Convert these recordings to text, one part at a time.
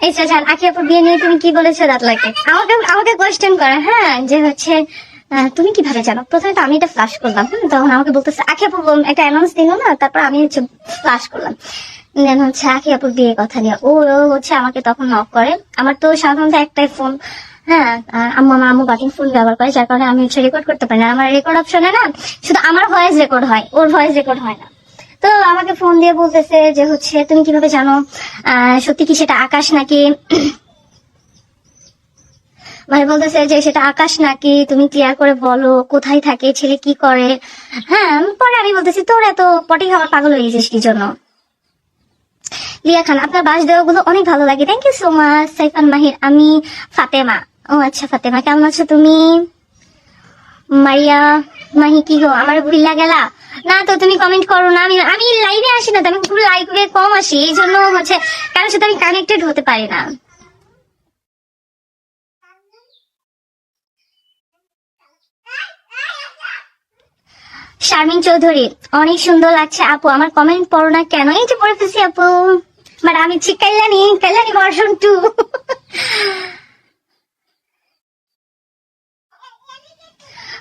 এই জান আখি আপুর বিয়ে নিয়ে তুমি কি বলেছো দাঁতলাকে? আমাকে আমাকে কোয়েশ্চেন করে, হ্যাঁ, যে হচ্ছে তুমি কিভাবে জানো? প্রথমে তো আমি এটা ফ্লাশ করলাম, তখন আমাকে বলতেছে আখি আপু একটা অ্যানাউন্স দিল না, তারপর আমি হচ্ছে ফ্লাশ করলাম। দেন হচ্ছে আখি আপুর বিয়ে কথা নিয়ে ও হচ্ছে আমাকে তখন নক করে। আমার তো সাধারণত একটাই ফোন, হ্যাঁ, আমার আম্মু বাটন ফোন ব্যবহার করে, যার কারণে আমি হচ্ছে রেকর্ড করতে পারি না। আমার রেকর্ড অপশনে না শুধু আমার ভয়েস রেকর্ড হয়, ওর ভয়েস রেকর্ড হয় না। তো আমাকে ফোন দিয়ে বলতেছে যে হচ্ছে তুমি কিভাবে জানো, সত্যি কি সেটা আকাশ নাকি, মানে বলতেছে যে সেটা আকাশ নাকি, তুমি ক্লিয়ার করে বলো কোথায় থাকে, ছেলে কি করে। হ্যাঁ, পরে আমি বলতেছি তোর এত পটি খাবার পাগল হয়ে গেছিস কি জন্য। লিয়া খান, আপনার বাস দেওয়াগুলো অনেক ভালো লাগে, thank you so much. Saifan মাহির, আমি ফাতেমা। ও আচ্ছা ফাতেমা, কেমন আছো তুমি? মারিয়া মাহি, কি গো আমার ভুইলা গেলা? না তো তুমি কমেন্ট করো না, আমি আমি লাইভে আসি না তো, আমি খুব লাইভে কম আসি, এই জন্য হচ্ছে কারোর সাথে আমি কানেক্টেড হতে পারি না। শারমিন চৌধুরী, অনেক সুন্দর লাগছে আপু, আমার কমেন্ট পড়ো না কেন? এই যে পড়ে ফেলছি আপু, মানে আমি ঠিক কাইলানি কাইলানি ভার্সন 2।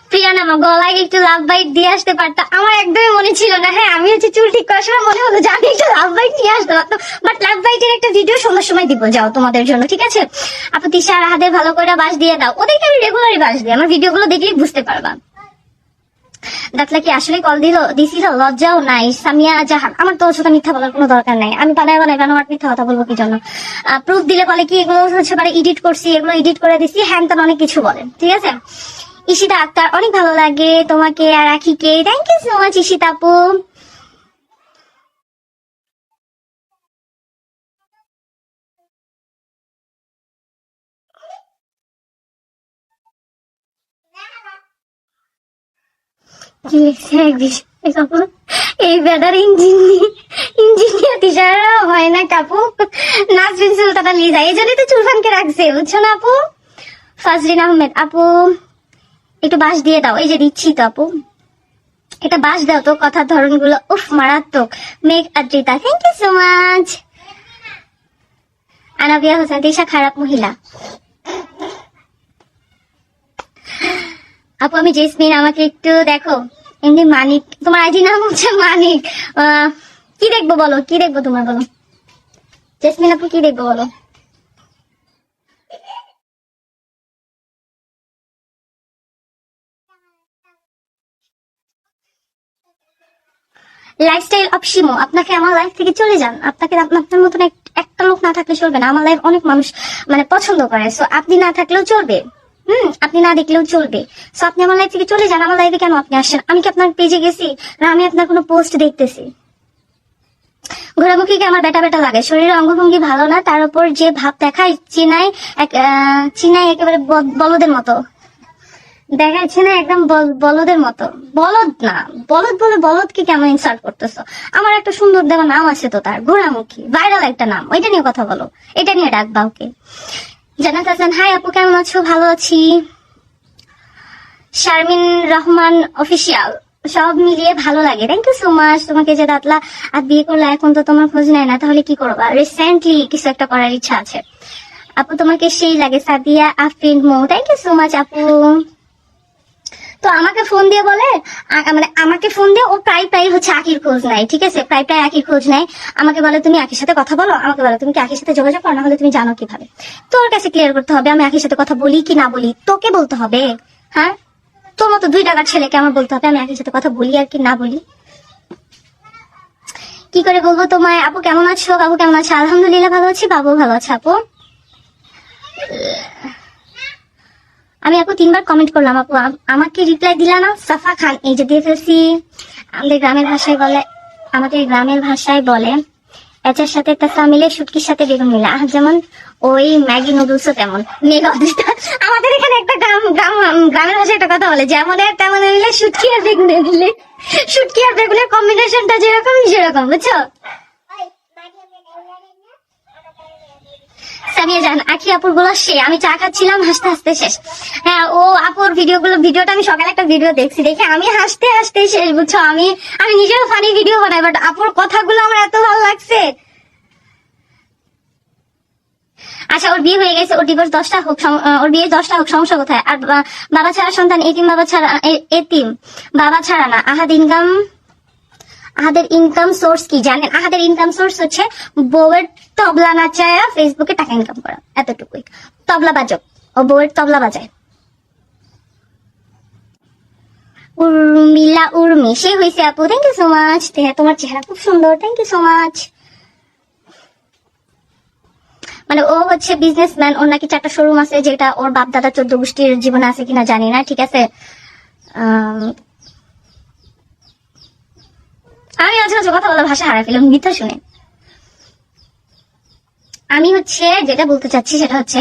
প্রিয়ান, আমার গলায় একটু লাভ বাইট দিয়ে আসতে পারতাম, আমার একদমই মনে ছিল না। হ্যাঁ, আমি হচ্ছে চুল ঠিক করার সময় মনে হলো যে আমি একটু লাভ বাইট নিয়ে আসতে পারতাম, বাট লাভ বাইটের একটা ভিডিও সন্ধ্যার সময় দিব, যাও তোমাদের জন্য, ঠিক আছে? আপু তিশা আর হাদের ভালো করে বাস দিয়ে দাও, ওদেরকে আমি রেগুলারই বাস দিই, আমার ভিডিও গুলো দেখলেই বুঝতে পারবা। দাঁতলা কি আসলে কল দিছিল? লজ্জাও নাই। সামিয়া জাহান, আমার তো ওর সাথে মিথ্যা বলার কোনো দরকার নাই, আমি বানায় কেন আর মিথ্যা কথা বলবো কি জন্য? প্রুফ দিলে বলে কি এগুলো হচ্ছে মানে এডিট করছি, এগুলো এডিট করে দিছি, হ্যান তেন অনেক কিছু বলে, ঠিক আছে? ঈশিতা আক্তার, অনেক ভালো লাগে তোমাকে আর আখিকে, thank you so much Ishita আপু। কি লিখছে এই ব্যাটার ইঞ্জিনিয়ার টিচার হয় না কাপু, নাজরিন সুলতানা লিজা, এই জন্যই তো চুলফানকে রাখছে, বুঝছো না আপু? ফাজরিন আহমেদ আপু, একটু বাস দিয়ে দাও, এই যে দিচ্ছি তো আপু, এটা বাস দাও তো, কথার ধরন গুলো উফ মারাত্মক। Megh Adrita, thank you so much. Anabia Hossain, Disha খারাপ মহিলা। আপু আমি জেসমিন, আমাকে একটু দেখো। এমনি মানিক, তোমার আইডি নাম হচ্ছে মানিক। কি দেখবো বলো, কি দেখবো তোমার বলো? জেসমিন আপু কি দেখবো বলো? লাইফস্টাইল অফ শিমু, আপনাকে আমার লাইফ থেকে চলে যান, আপনাকে আপনার মতন একটা লোক না থাকলে চলবে না, আমার লাইফ অনেক মানুষ মানে পছন্দ করে, সো আপনি না থাকলেও চলবে, আপনি না দেখলেও চলবে, সো আপনি আমার লাইফ থেকে চলে যান। আমার লাইফে কেন আপনি আসেন? আমি কি আপনার পেজে গেছি না আমি আপনার কোনো পোস্ট দেখতেছি? ঘোরামুখীকে আমার বেটা বেটা লাগে, শরীরের অঙ্গভঙ্গি ভালো না, তার উপর যে ভাব দেখায় চিনাই একেবারে বলদের মতো দেখাচ্ছে না, একদম বলদের মতো। বলদ না, বলদ বলে বলদকে কেমন ইনসাল্ট করতেছো? আমার একটা সুন্দর দেওয়া নাম আছে তো, তার ঘোরামুখী, ভাইরাল একটা নাম, ওইটা নিয়ে কথা বলো, এটা নিয়ে ডাকবা ওকে। জান্নাত হাসান, হাই আপু কেমন আছো? ভালো আছি। শারমিন রহমান অফিসিয়াল, সব মিলিয়ে ভালো লাগে, থ্যাংক ইউ সো মাচ। তোমাকে যে দাঁতলা আর বিয়ে করলে এখন তো তোমার খোঁজ নেয় না, তাহলে কি করবা? রিসেন্টলি কিছু একটা করার ইচ্ছা আছে আপু, তোমাকে সেই লাগে। সাদিয়া আফরিন মো, থ্যাংক ইউ সো মাচ আপু। তো আমাকে ফোন দিয়ে বলে, মানে আমাকে ফোন দিয়ে ও প্রায় প্রায় হচ্ছে আখির খোঁজ নাই, ঠিক আছে? প্রায় প্রায় আখির খোঁজ নাই, আমাকে বলে তুমি আখির সাথে কথা বলো, আমাকে বলে তুমি কি আখির সাথে যোগাযোগ করো, না হলে তুমি জানো কিভাবে? তোর কাছে ক্লিয়ার করতে হবে আমি আখির সাথে কথা বলি কি না বলি, তোকে বলতে হবে। হ্যাঁ, তোর মতো 2 টাকার ছেলেকে আমার বলতে হবে আমি আখির সাথে কথা বলি আর কি না বলি? কি করে বলবো তোমায়? আপু কেমন আছো? বাবু কেমন আছে? আলহামদুলিল্লাহ ভালো আছি, বাবু ভালো আছে আপু। আমি আপু 3 বার কমেন্ট করলাম আপু, আমাকে রিপ্লাই দিলা না। সাফা খান, এই যে দিয়ে ফেলছি। আমাদের গ্রামের ভাষায় বলে, এটার সাথে তেসা মিলে শুটকির সাথে বেগুন মিলে, যেমন ওই ম্যাগি নুডলসও তেমন। মেঘ অদৃষ্টা, আমাদের এখানে একটা গ্রামের ভাষায় একটা কথা বলে, যেমন তেমন মিলে শুটকি আর বেগুন মিলে, শুটকি আর বেগুনের কম্বিনেশনটা যেরকম সেরকম, বুঝছো? সামিয়া জান, আখি আপুর গুলো আমি চা খাচ্ছিলাম, হাসতে হাসতে শেষ। হ্যাঁ, ও আপুর ভিডিওটা আমি সকালে একটা ভিডিও দেখছি, দেখে আমি হাসতে হাসতে শেষ, বুঝছো? আমি আমি নিজেও ফানি ভিডিও বানাই, বাট আপুর কথাগুলো আমার এত ভালো লাগছে। আচ্ছা ওর বিয়ে হয়ে গেছে, ওর ডিভোর্স 10টা হোক, ওর বিয়ে 10টা হোক, সমস্যা কোথায়? আর বাবা ছাড়া সন্তান, এতিম বাবা ছাড়া, এতিম বাবা ছাড়া না। আহাদের ইনকাম সোর্স কি জানেন? আহাদের ইনকাম সোর্স হচ্ছে বউয়ের তবলা নাচায়া ফেসবুকে টাকা ইনকাম করা, এতটুকুই। তবলা বাজক, ও বউয়ের তবলা বাজায়। উর্মিলা উর্মি, সে হয়েছে আপু, থ্যাংক ইউ সো মাচ। তোমার চেহারা খুব সুন্দর, থ্যাংক ইউ সো মাচ। মানে ও হচ্ছে বিজনেসম্যান, ওর নাকি 4টা শোরুম আছে, যেটা ওর বাপ দাদা 14 গোষ্ঠীর জীবনে আছে কিনা জানি না, ঠিক আছে। আমি মাঝে মাঝে কথা বলা ভাষা হারাই ফেলাম মিথ্যা শুনে। আমি হচ্ছে যেটা বলতে চাচ্ছি সেটা হচ্ছে,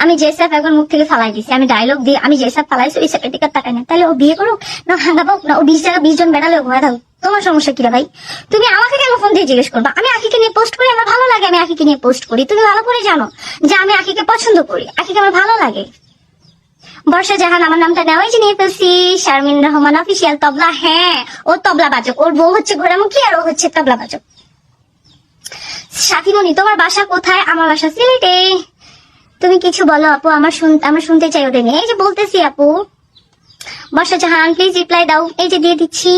আমি যে স্যাপ একবার মুখ থেকে ফালাই দিছি, আমি ডায়লগ দিয়ে, আমি যে স্যাপ ফালাইছি ওই স্যাপের দিকে তাকাই না। তাহলে ও বিয়ে করুক না ভাঙাবো না, ও 20 জায়গা 20 জন বেড়ালে ঘুরে থাকুক, তোমার সমস্যা কি রে ভাই? তুমি আমাকে কেন ফোন দিয়ে জিজ্ঞেস করবা? আমি আখিকে নিয়ে পোস্ট করি, আমার ভালো লাগে, আমি আখিকে নিয়ে পোস্ট করি। তুমি ভালো করে জানো যে আমি আখিকে পছন্দ করি, আখিকে আমার ভালো লাগে। বর্ষা জাহান আমার নামটা নেওয়াই যে নিয়ে ফেলছি। শারমিন রহমান অফিসিয়াল তবলা, হ্যাঁ ও তবলা বাজক, ওর বউ হচ্ছে ঘোড়ামুখী আর ও হচ্ছে তবলা বাজক। সাথীমণি, তোমার বাসা কোথায়? আমার বাসা সিলেটে। তুমি কিছু বলো আপু, আমার শুনতে চাই ওদের নিয়ে। এই যে বলতেছি আপু। বর্ষা জাহান প্লিজ রিপ্লাই দাও, এই যে দিয়ে দিচ্ছি।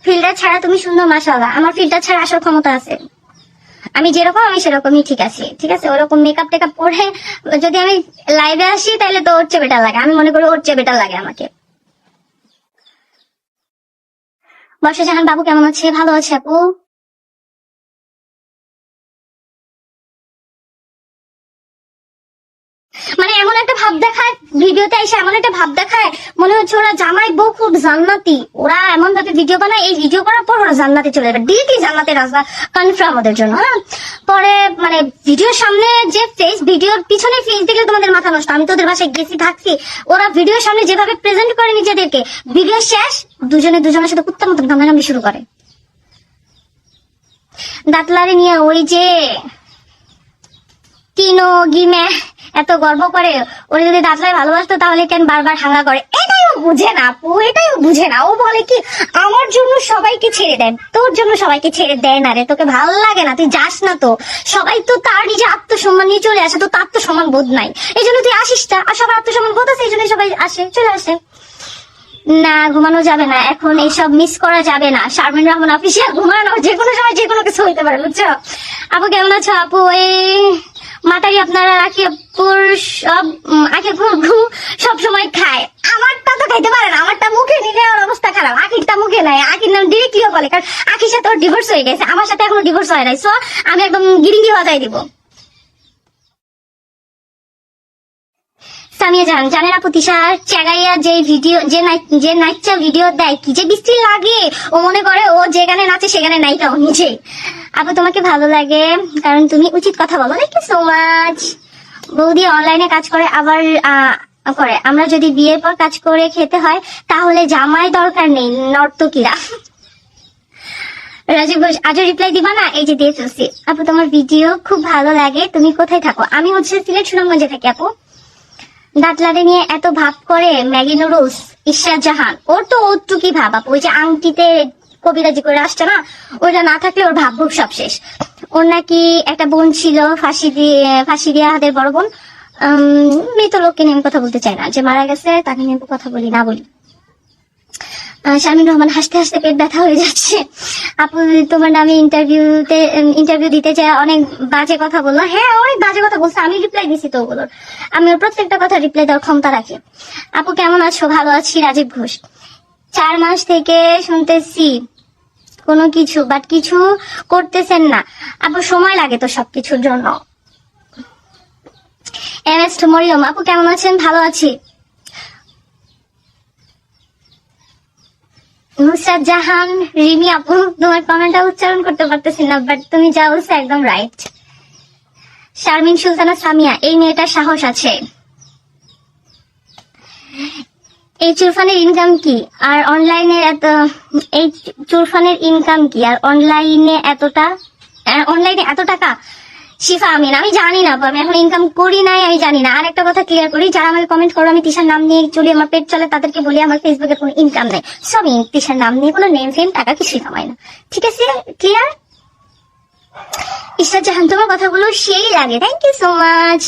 ফিল্টার ছাড়া তুমি সুন্দর, মাশাআল্লাহ। আমার ফিল্টার ছাড়া আসার ক্ষমতা আছে, আমি যেরকম আমি সেরকমই ঠিক আছে, ঠিক আছে। ওরকম মেকআপ টেকআপ পরে যদি আমি লাইভে আসি তাহলে তো ওর চেয়ে বেটার লাগে, আমি মনে করি ওর চেয়ে বেটার লাগে আমাকে। বর্ষা জাহান বাবু কেমন আছে? ভালো আছে আপু। মানে এমন একটা ভাব দেখায় ভিডিওতে এসে, এমন একটা ভাব দেখায় মনে হচ্ছে ওরা জামাই বউ খুব জান্নাতি। ওরা এমন ভাবে ভিডিও বানায়, এই ভিডিও করার পর ওরা জান্নাতে চলে যাবে, ডিরেক্টলি জান্নাতের রাস্তা কনফার্ম ওদের জন্য। হ্যাঁ, পরে মানে ভিডিওর সামনে যে ফেস, ভিডিওর পিছনে ফেস দেখলে তোমাদের মাথা নষ্ট। আমি তো ওদের বাসায় গেছি, থাকছি, ওরা ভিডিওর সামনে যেভাবে প্রেজেন্ট করে নিজেদেরকে, ভিডিও শেষ দুজনের সাথে কুত্তার মতন কামড়াকামড়ি শুরু করে। দাঁতলারে নিয়ে ওই যে তিনো গিমে এত গর্ব করে, ওরা যদি দাঁতলায় ভালোবাসতো তাহলে কেন বারবার হাঙ্গা করে? এটাই ও বুঝে না আপু, এটাই ও বুঝে না। ও বলে কি আমার জন্য সবাইকে ছেড়ে দেন, তোর জন্য সবাইকে ছেড়ে দেয় না রে, তোকে ভালো লাগে না, তুই যাস না। তো সবাই তো তার নিজে আত্মসম্মান নিয়ে চলে আসে, তো তার আত্মসম্মান বোধ নাই, এই জন্য তুই আসিস না। আর সবার আত্মসম্মান বোধ আছে, এই জন্য সবাই আসে, চলে আসে। না ঘুমানো যাবে না এখন, এইসব মিস করা যাবে না। শারমিন রহমান অফিসিয়াল, ঘুমানো যে কোনো সময় যে কোনো কিছু হইতে পারে, বুঝছো? আপু কেমন আছো আপু? এই মাতারি আপনারা আখিপুর সব সময় খায়, আমারটা তো খাইতে পারে না, আমারটা মুখে নিলে ওর অবস্থা খারাপ। আখিরটা মুখে নাই, আখির নাম ডিরেক্টলিও বলে, কারণ আখির সাথে ওর ডিভোর্স হয়ে গেছে, আমার সাথে এখনো ডিভোর্স হয় নাই। সো আমি একদম গিরিঙ্গি বাজাই দিব। সামিয়া জানেন আপু, তিশার চেগাইয়া যে নাচা ভিডিও দেয় কি যে বৃষ্টি লাগে, ও মনে করে ও যে গানে নাচে সে গানে নায়িকা ও নিজে। আপু তোমাকে ভালো লাগে কারণ তুমি উচিত কথা বলো, থ্যাংক ইউ সো মাচ। বৌদি অনলাইনে কাজ করে আবার করে, আমরা যদি বিয়ের পর কাজ করে খেতে হয় তাহলে জামাই দরকার নেই, নর্তকীরা। রাজীব ঘোষ, আজও রিপ্লাই দিবা না? এই যে দিয়ে ফেলছি। আপু তোমার ভিডিও খুব ভালো লাগে, তুমি কোথায় থাকো? আমি হচ্ছে সিলেট সুনামগঞ্জে থাকি আপু। দাঁতলারে নিয়ে এত ভাব করে ম্যাগি নুডলস, ঈশ্বর জাহান, ওর তো ওটুকি ভাব আপু। ওই যে আংটিতে কবিরাজি করে আসছে না, ওইটা না থাকলে ওর ভাব ভুক সব শেষ। ওর নাকি একটা বোন ছিল, ফাঁসি দিয়ে হাতের বড় বোন। মৃত লোককে নিয়ে আমি কথা বলতে চাই না, যে মারা গেছে তাকে নিয়ে কথা বলি না বলি। শারমিন রহমান, হাসতে হাসতে পেট ব্যথা হয়ে যাচ্ছে। আপু তোমার নামে ইন্টারভিউ দিতে চাই, অনেক বাজে কথা বললো। হ্যাঁ অনেক বাজে কথা বলছে, আমি রিপ্লাই দিছি তো ওগুলোর, আমি ওর প্রত্যেকটা কথা রিপ্লাই দেওয়ার ক্ষমতা রাখি। আপু কেমন আছো? ভালো আছি। রাজীব ঘোষ, 4 মাস থেকে শুনতেছি কোনো কিছু বাট কিছু করতেছেন না আপু, সময় লাগে তো সবকিছুর জন্য। MS মরিয়ম, আপু কেমন আছেন? ভালো আছি। নুসরাত জাহান, রিমি আপু তোমার কমেন্টটা উচ্চারণ করতে পারতেছি না, বাট তুমি যা বলছো একদম রাইট। শারমিন সুলতানা সামিয়া, এই মেয়েটার সাহস আছে। এই চুরফানের ইনকাম কি আর অনলাইনে এত টাকা? শিফা আমিন, আমি জানি না, আমি এখন ইনকাম করি নাই, আমি জানি না। আর একটা কথা ক্লিয়ার করি, যারা আমাকে কমেন্ট করো আমি তিশার নাম নিয়ে চলি, আমার পেট চলে, তাদেরকে বলি আমার ফেসবুকে কোনো ইনকাম নেই। সব তিশার নাম নিয়ে কোনো নেম ফেম টাকা কিছুই কামাই না, ঠিক আছে? ক্লিয়ার? ইসরাত জাহান, তোমার কথাগুলো সেই লাগে, থ্যাংক ইউ সো মাচ।